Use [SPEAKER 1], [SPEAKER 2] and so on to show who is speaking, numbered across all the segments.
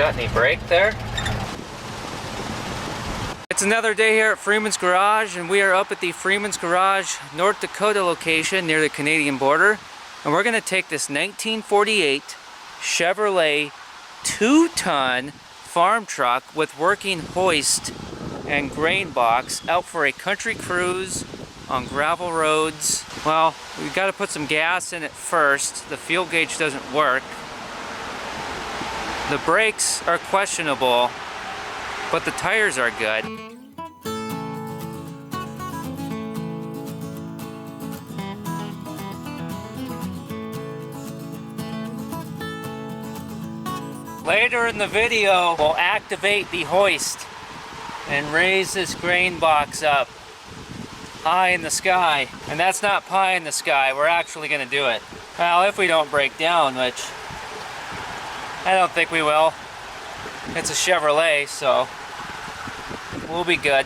[SPEAKER 1] got any brake there? It's another day here at Freeman's Garage, and we are up at the Freeman's Garage, North Dakota location near the Canadian border. And we're going to take this 1948 Chevrolet 2-ton farm truck with working hoist and grain box out for a country cruise on gravel roads. Well, we've got to put some gas in it first. The fuel gauge doesn't work. The brakes are questionable, but the tires are good. Later in the video, we'll activate the hoist and raise this grain box up high in the sky. And that's not pie in the sky, we're actually gonna do it. Well, if we don't break down, which I don't think we will. It's a Chevrolet, so we'll be good.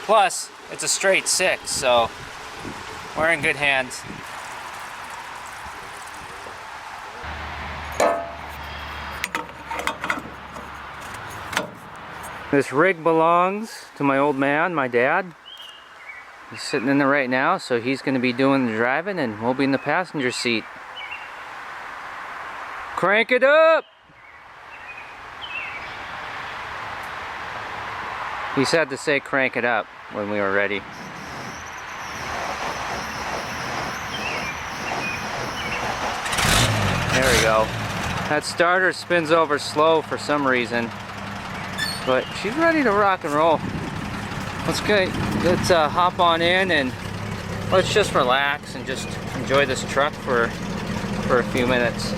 [SPEAKER 1] Plus, it's a straight 6, so we're in good hands. This rig belongs to my old man, my dad. He's sitting in there right now, so he's going to be doing the driving and we'll be in the passenger seat. Crank it up! He said to say crank it up when we were ready. There we go. That starter spins over slow for some reason, but she's ready to rock and roll. Let's hop on in and let's just relax and just enjoy this truck for a few minutes.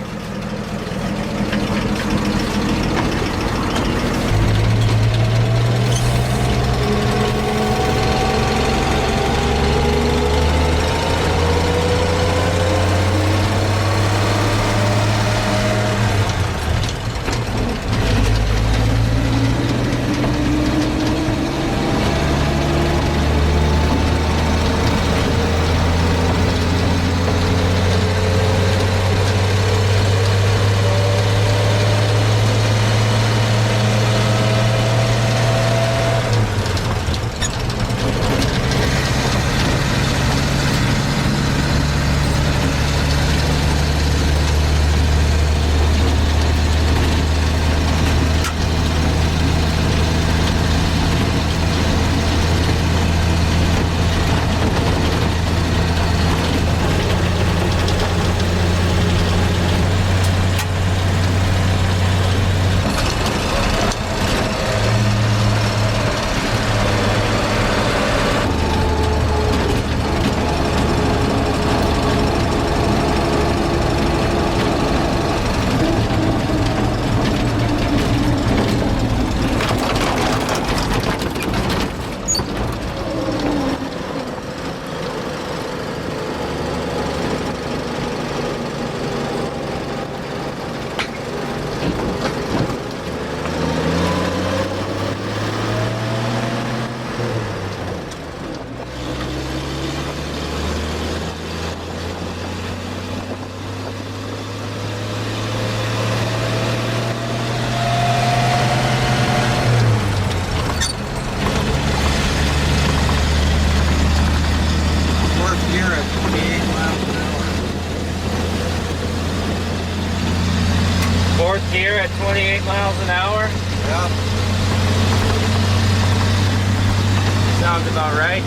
[SPEAKER 1] Fourth gear at 28 miles an hour?
[SPEAKER 2] Yeah.
[SPEAKER 1] Sounds about right.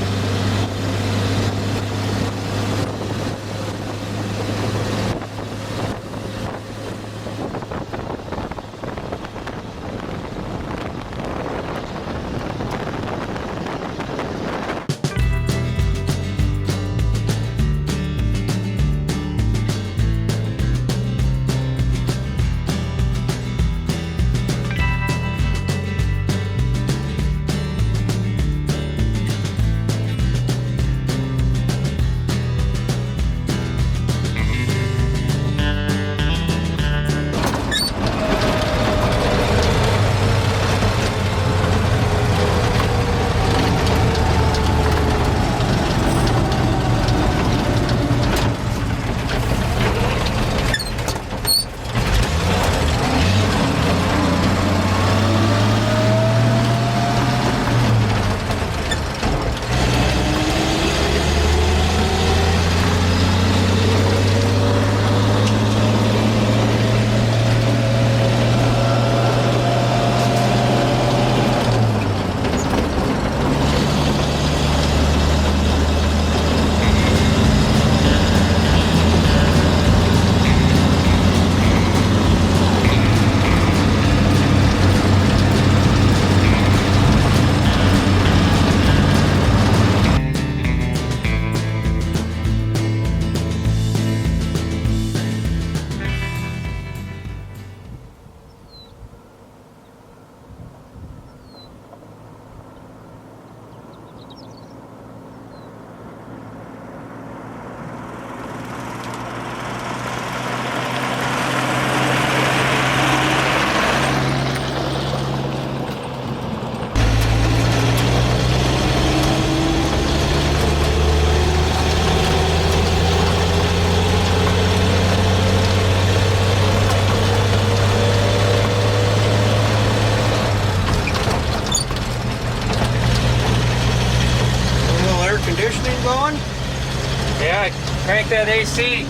[SPEAKER 1] that AC.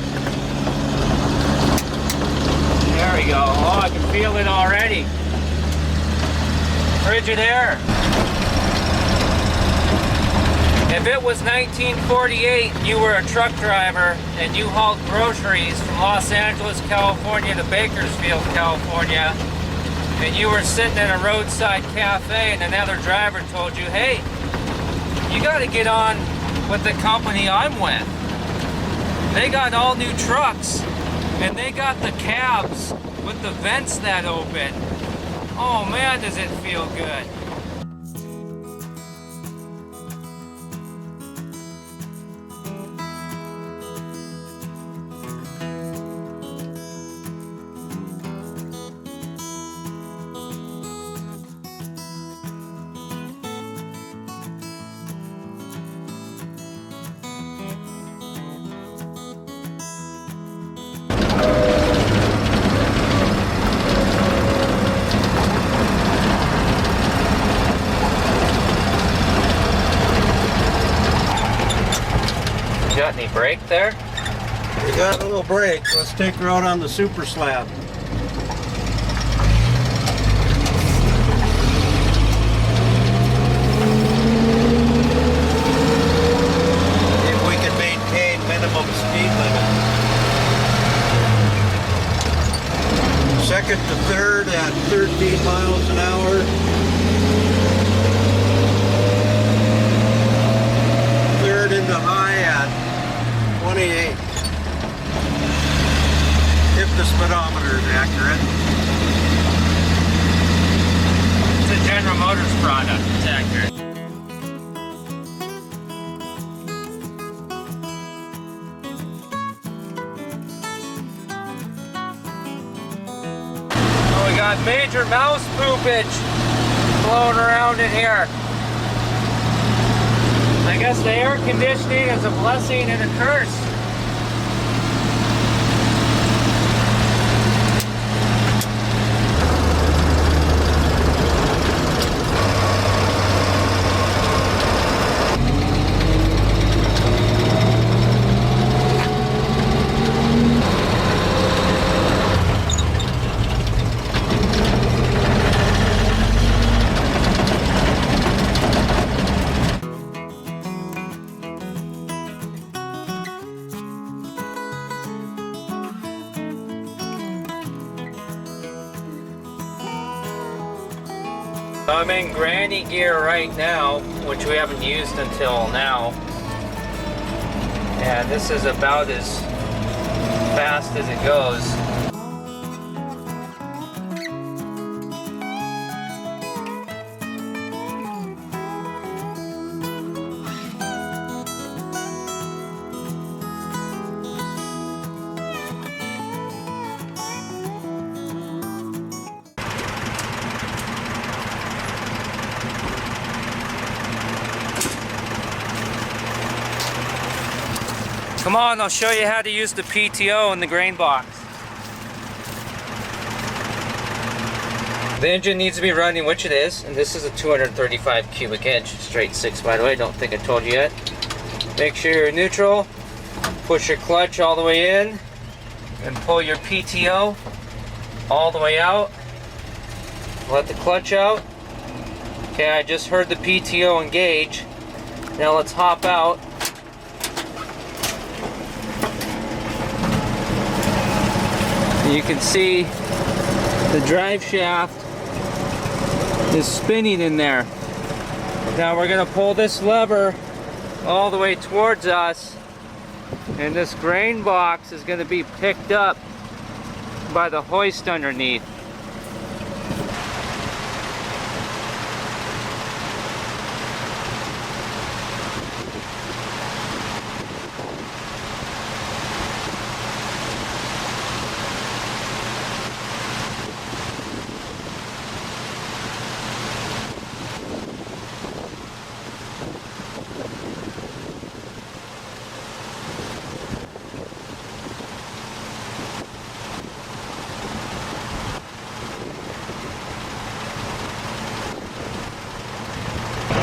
[SPEAKER 1] There we go. Oh, I can feel it already. Frigid air. If it was 1948 and you were a truck driver and you hauled groceries from Los Angeles, California to Bakersfield, California, and you were sitting in a roadside cafe and another driver told you, hey, you got to get on with the company I'm with. They got all new trucks and they got the cabs with the vents that open. Oh man, does it feel good. Got any brake there?
[SPEAKER 2] We got a little brake. Let's take her out on the super slab. If we can maintain minimum speed limit. Second to third at 13 miles an hour. Third into high at 28, if the speedometer is accurate.
[SPEAKER 1] It's a General Motors product, it's accurate. Oh, we got major mouse poopage blowing around in here. I guess the air conditioning is a blessing and a curse. I'm in granny gear right now, which we haven't used until now. And this is about as fast as it goes. Come on, I'll show you how to use the PTO in the grain box. The engine needs to be running, which it is, and this is a 235 cubic inch, straight 6 by the way, don't think I told you yet. Make sure you're neutral, push your clutch all the way in, and pull your PTO all the way out. Let the clutch out. Okay, I just heard the PTO engage. Now let's hop out. You can see the drive shaft is spinning in there. Now we're going to pull this lever all the way towards us, and this grain box is going to be picked up by the hoist underneath.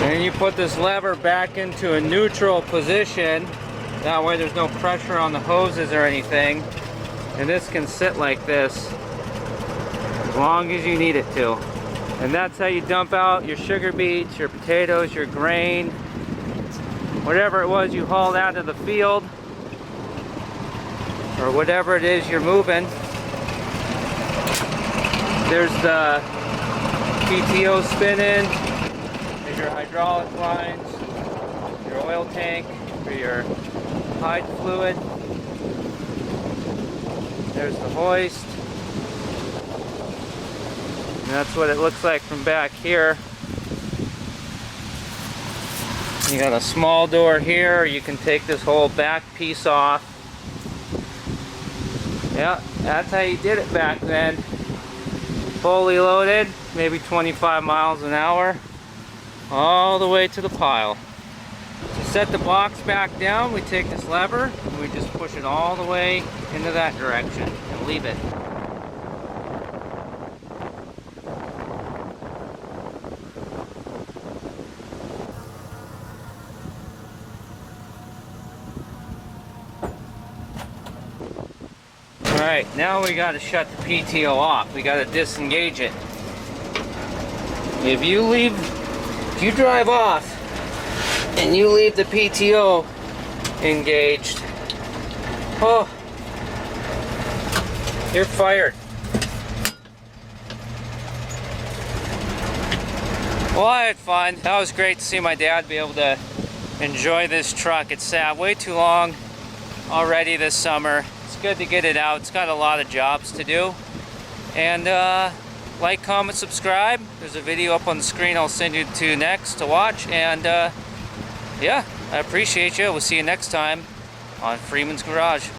[SPEAKER 1] And you put this lever back into a neutral position, That way there's no pressure on the hoses or anything. And this can sit like this as long as you need it to. And that's how you dump out your sugar beets, your potatoes, your grain, whatever it was you hauled out of the field, or whatever it is you're moving. There's the PTO spinning, there's your hydraulic lines, your oil tank for your hide fluid. There's the hoist. And that's what it looks like from back here. You got a small door here. You can take this whole back piece off. Yeah, that's how you did it back then. Fully loaded, maybe 25 miles an hour, all the way to the pile. To set the box back down, we take this lever and we just push it all the way into that direction and leave it. Alright, now we got to shut the PTO off. We got to disengage it. If you drive off and you leave the PTO engaged, oh, you're fired. Well, I had fun. That was great to see my dad be able to enjoy this truck. It's sat way too long already this summer. It's good to get it out. It's got a lot of jobs to do. And like, comment, subscribe. There's a video up on the screen I'll send you to next to watch. And yeah, I appreciate you. We'll see you next time on Freeman's Garage.